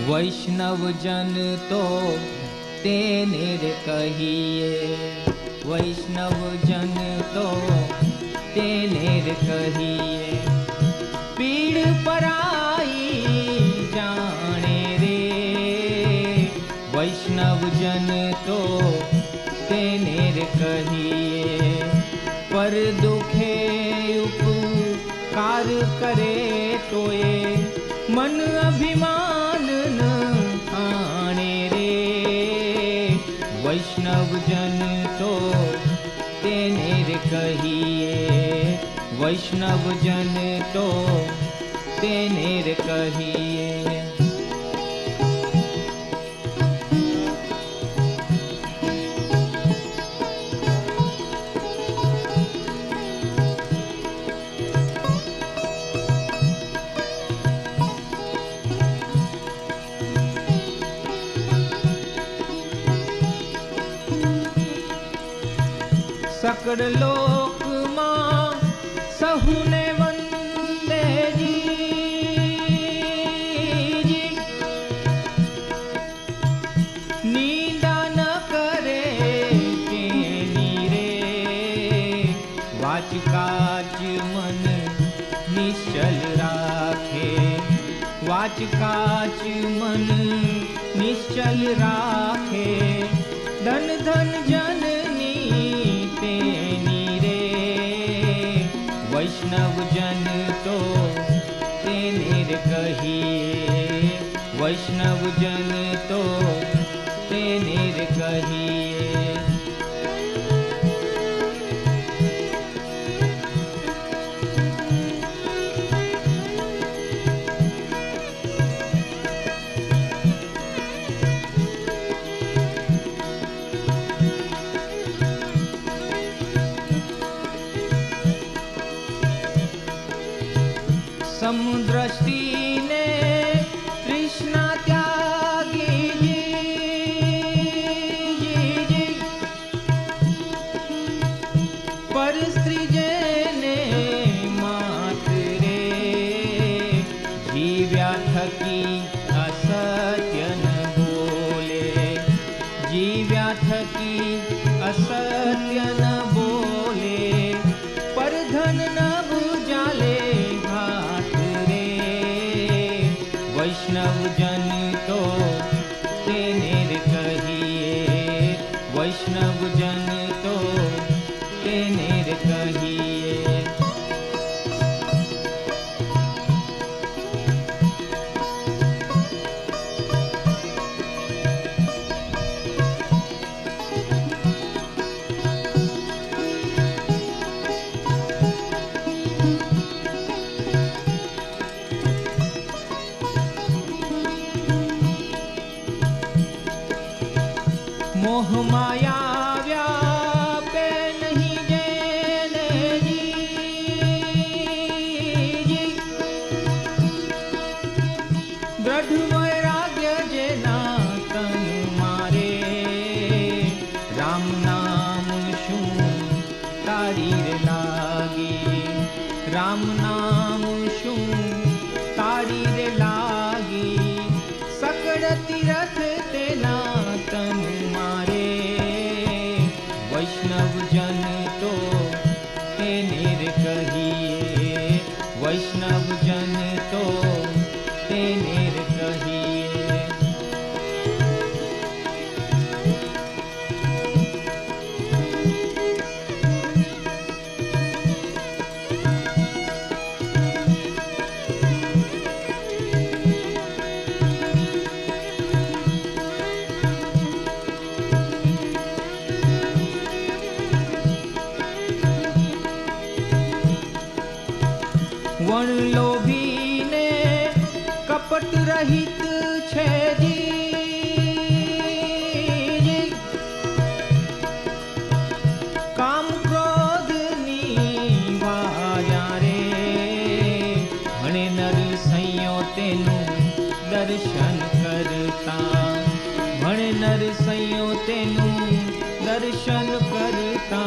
वैष्णव जन तो तेने रे कहिए, वैष्णव जन तो तेने रे कहिए। पीड़ पराई जाने रे, वैष्णव जन तो तेने रे कहिए। पर दुखे उपकार करे तोए मन अभिमान न आने रे, वैष्णव जन तो तेने रे कहिए, वैष्णव जन तो तेने रे कहिए। सकड़ लोक मां सहुने वंदे जी, नींदा न करे केनी रे, वाच काच मन निश्चल राखे, वाच काच मन निश्चल राखे। धन धन जननी तेनी रे, वैष्णव जन तो तेने रे कहिए, वैष्णव जन तो तेने रे कहिए। समुद्रष्टि ने कृष्णा त्यागी जी, पर स्त्री जेने मात रे, जीव्या थकी असत्य न बोले, जीव्या थकी असत्य न बोले। पर धन न बुझाले वैष्णव जन तो तेने रे कहिए, वैष्णव जन तो तेने रे कहिए। मोह माया व्यापे नहीं जेने जी, दृढ़ वैराग्य जेना तन मारे। राम नाम शू तारी रे लागी, राम नाम शू तारी रे लागी। सकड़ तीरथ तेना तन मारे, वैष्णव जन तो तेने रे कहिए, वैष्णव जन तो तेने रे कहिए। वण लोभी ने कपट रहित छे जी, काम क्रोध निवार्या रे। भणे नर सैयो तेनु दर्शन करता, भणे नर सैयो तेनु दर्शन करता।